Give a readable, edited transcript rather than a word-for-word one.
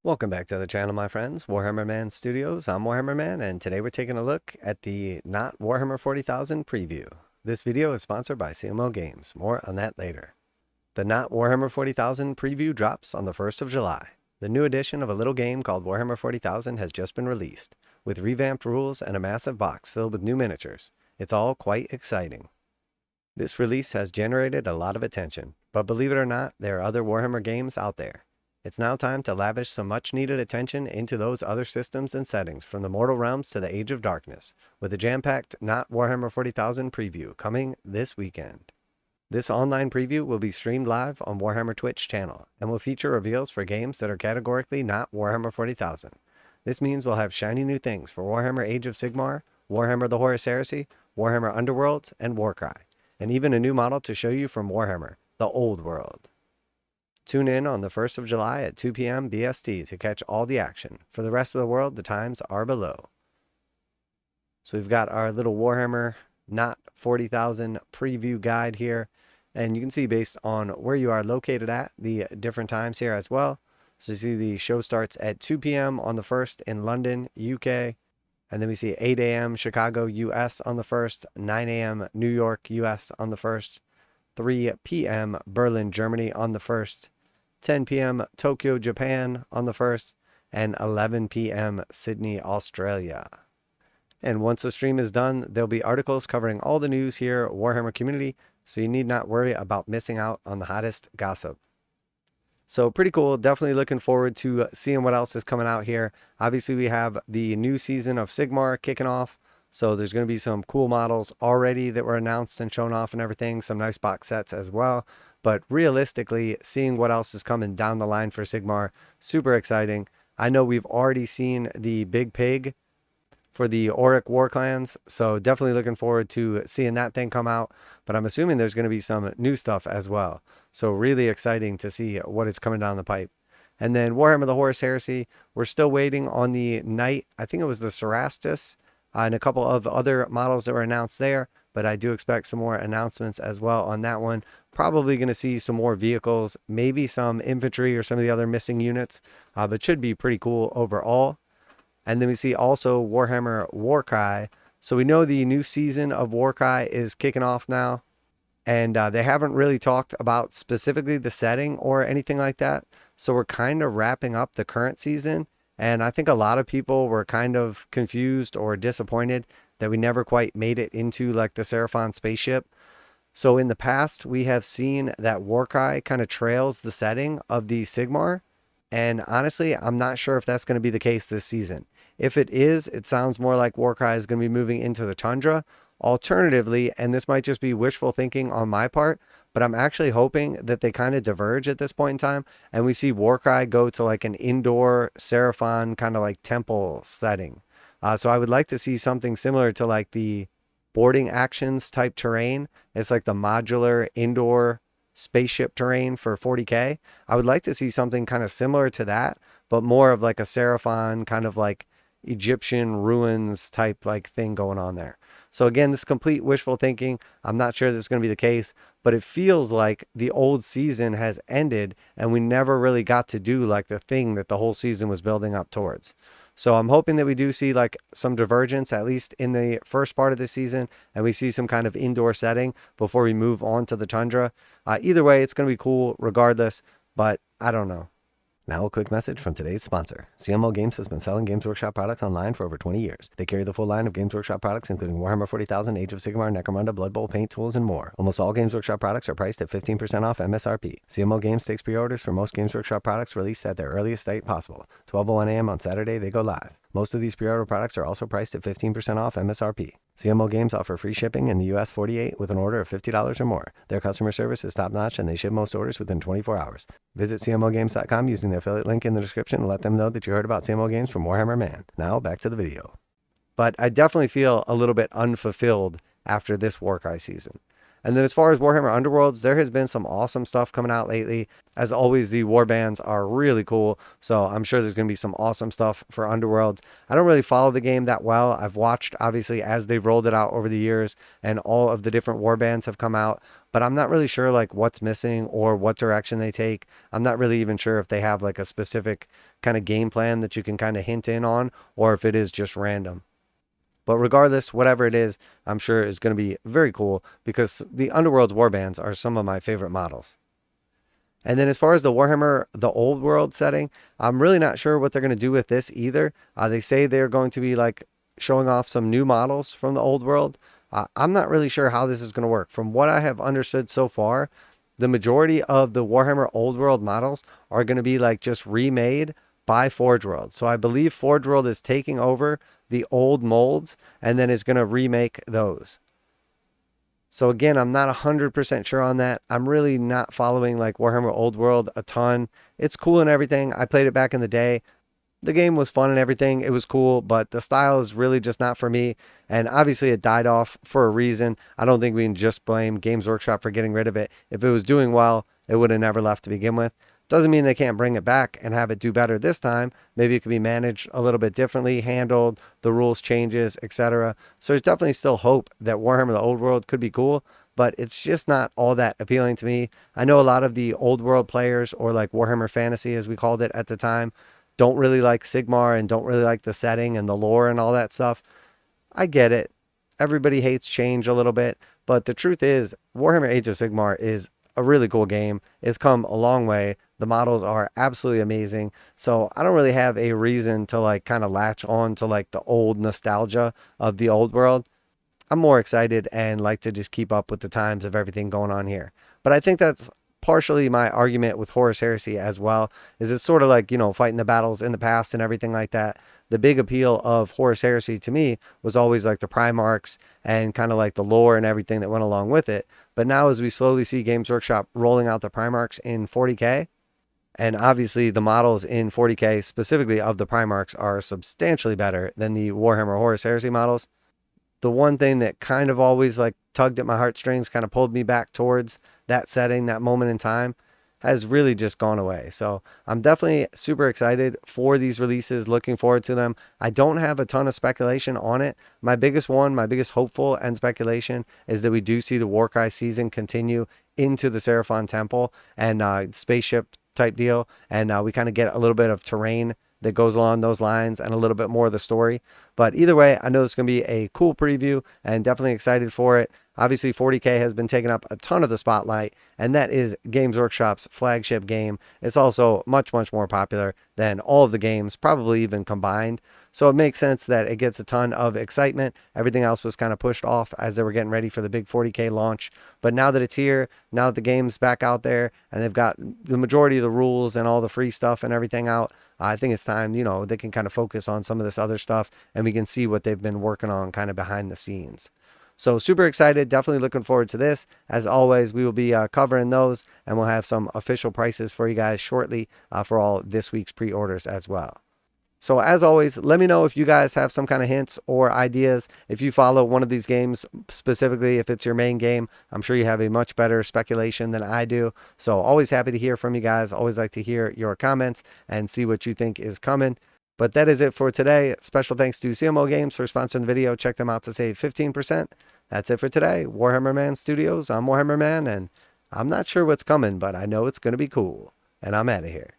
Welcome back to the channel, my friends. Warhammer Man Studios. I'm Warhammer Man, and today we're taking a look at the Not Warhammer 40,000 preview. This video is sponsored by CMO Games. More on that later. The Not Warhammer 40,000 preview drops on the 1st of July. The new edition of a little game called Warhammer 40,000 has just been released, with revamped rules and a massive box filled with new miniatures. It's all quite exciting. This release has generated a lot of attention, but believe it or not, there are other Warhammer games out there. It's now time to lavish some much-needed attention into those other systems and settings, from the Mortal Realms to the Age of Darkness, with a jam-packed Not Warhammer 40,000 preview coming this weekend. This online preview will be streamed live on Warhammer Twitch channel, and will feature reveals for games that are categorically not Warhammer 40,000. This means we'll have shiny new things for Warhammer Age of Sigmar, Warhammer the Horus Heresy, Warhammer Underworlds, and Warcry, and even a new model to show you from Warhammer, the Old World. Tune in on the 1st of July at 2 p.m. BST to catch all the action. For the rest of the world, the times are below. So we've got our little Warhammer Not 40,000 preview guide here. And you can see based on where you are located at, the different times here as well. So you see the show starts at 2 p.m. on the 1st in London, UK. And then we see 8 a.m. Chicago, US on the 1st, 9 a.m. New York, US on the 1st, 3 p.m. Berlin, Germany on the 1st, 10 p.m. Tokyo, Japan on the 1st, and 11 p.m. Sydney, Australia. And once the stream is done, there'll be articles covering all the news here, Warhammer community, so you need not worry about missing out on the hottest gossip. So pretty cool. Definitely looking forward to seeing what else is coming out here. Obviously, we have the new season of Sigmar kicking off. So there's going to be some cool models already that were announced and shown off and everything. Some nice box sets as well. But realistically, seeing what else is coming down the line for Sigmar, super exciting. I know we've already seen the big pig for the Orruk war clans, so definitely looking forward to seeing that thing come out. But I'm assuming there's going to be some new stuff as well. So really exciting to see what is coming down the pipe. And then Warhammer the Horus Heresy, we're still waiting on the knight. I think it was the Cerastus, and a couple of other models that were announced there. But I do expect some more announcements as well on that one. Probably going to see some more vehicles, maybe some infantry or some of the other missing units, but should be pretty cool overall. And then we see also Warhammer Warcry. So we know the new season of Warcry is kicking off now, and they haven't really talked about specifically the setting or anything like that. So we're kind of wrapping up the current season, and I think a lot of people were kind of confused or disappointed that we never quite made it into like the Seraphon spaceship. So in the past, we have seen that Warcry kind of trails the setting of the Sigmar. And honestly, I'm not sure if that's going to be the case this season. If it is, it sounds more like Warcry is going to be moving into the tundra. Alternatively, and this might just be wishful thinking on my part, but I'm actually hoping that they kind of diverge at this point in time, and we see Warcry go to like an indoor Seraphon kind of like temple setting. So I would like to see something similar to like the boarding actions type terrain. It's like the modular indoor spaceship terrain for 40K. I would like to see something kind of similar to that, but more of like a Seraphon kind of like Egyptian ruins type like thing going on there. So again, this is complete wishful thinking. I'm not sure this is going to be the case, but it feels like the old season has ended and we never really got to do like the thing that the whole season was building up towards. So I'm hoping that we do see like some divergence, at least in the first part of the season, and we see some kind of indoor setting before we move on to the tundra. Either way, it's going to be cool regardless, but I don't know. Now a quick message from today's sponsor. CMO Games has been selling Games Workshop products online for over 20 years. They carry the full line of Games Workshop products, including Warhammer 40,000, Age of Sigmar, Necromunda, Blood Bowl, paint tools, and more. Almost all Games Workshop products are priced at 15% off MSRP. CMO Games takes pre-orders for most Games Workshop products released at their earliest date possible. 12:01 a.m. on Saturday, they go live. Most of these pre-order products are also priced at 15% off MSRP. CMO Games offer free shipping in the US 48 with an order of $50 or more. Their customer service is top-notch and they ship most orders within 24 hours. Visit CMOGames.com using the affiliate link in the description and let them know that you heard about CMO Games from Warhammer Man. Now back to the video. But I definitely feel a little bit unfulfilled after this Warcry season. And then as far as Warhammer Underworlds, there has been some awesome stuff coming out lately. As always, the war bands are really cool, so I'm sure there's going to be some awesome stuff for Underworlds. I don't really follow the game that well. I've watched, obviously, as they've rolled it out over the years, and all of the different war bands have come out, but I'm not really sure like what's missing or what direction they take. I'm not really even sure if they have like a specific kind of game plan that you can kind of hint in on, or if it is just random. But regardless, whatever it is, I'm sure is going to be very cool because the Underworld's warbands are some of my favorite models. And then as far as the Warhammer, the old world setting, I'm really not sure what they're going to do with this either. They say they're going to be like showing off some new models from the old world. I'm not really sure how this is going to work. From what I have understood so far, the majority of the Warhammer old world models are going to be like just remade by forgeworld. So I believe forgeworld is taking over the old molds and then is going to remake those. So again, I'm not 100% sure on that. I'm really not following like Warhammer Old World a ton. It's cool and everything. I played it back in the day. The game was fun and everything. It was cool, but the style is really just not for me. And obviously it died off for a reason. I don't think we can just blame Games Workshop for getting rid of it. If it was doing well, it would have never left to begin with. Doesn't mean they can't bring it back and have it do better this time. Maybe it could be managed a little bit differently, handled, the rules changes, etc. So there's definitely still hope that Warhammer the Old World could be cool, but it's just not all that appealing to me. I know a lot of the Old World players, or like Warhammer Fantasy as we called it at the time, don't really like Sigmar and don't really like the setting and the lore and all that stuff. I get it. Everybody hates change a little bit, but the truth is Warhammer Age of Sigmar is a really cool game. It's come a long way. The models are absolutely amazing. So I don't really have a reason to like kind of latch on to like the old nostalgia of the old world. I'm more excited and like to just keep up with the times of everything going on here. But I think that's partially my argument with Horus Heresy as well, is it's sort of like, you know, fighting the battles in the past and everything like that. The big appeal of Horus Heresy to me was always like the Primarchs and kind of like the lore and everything that went along with it. But now as we slowly see Games Workshop rolling out the Primarchs in 40K, and obviously the models in 40K specifically of the Primarchs are substantially better than the Warhammer Horus Heresy models. The one thing that kind of always like tugged at my heartstrings, kind of pulled me back towards that setting, that moment in time, has really just gone away. So I'm definitely super excited for these releases, looking forward to them. I don't have a ton of speculation on it. My biggest hopeful and speculation is that we do see the Warcry season continue into the Seraphon Temple and spaceship type deal, and we kind of get a little bit of terrain that goes along those lines and a little bit more of the story. But either way, I know it's going to be a cool preview and definitely excited for it. Obviously 40K has been taking up a ton of the spotlight, and that is Games Workshop's flagship game. It's also much more popular than all of the games, probably even combined. So it makes sense that it gets a ton of excitement. Everything else was kind of pushed off as they were getting ready for the big 40K launch. But now that it's here, now that the game's back out there and they've got the majority of the rules and all the free stuff and everything out, I think it's time, you know, they can kind of focus on some of this other stuff and we can see what they've been working on kind of behind the scenes. So super excited, definitely looking forward to this. As always, we will be covering those, and we'll have some official prices for you guys shortly for all this week's pre-orders as well. So as always, let me know if you guys have some kind of hints or ideas. If you follow one of these games specifically, if it's your main game, I'm sure you have a much better speculation than I do. So always happy to hear from you guys. Always like to hear your comments and see what you think is coming. But that is it for today. Special thanks to CMO Games for sponsoring the video. Check them out to save 15%. That's it for today. Warhammer Man Studios. I'm Warhammer Man, and I'm not sure what's coming, but I know it's going to be cool. And I'm out of here.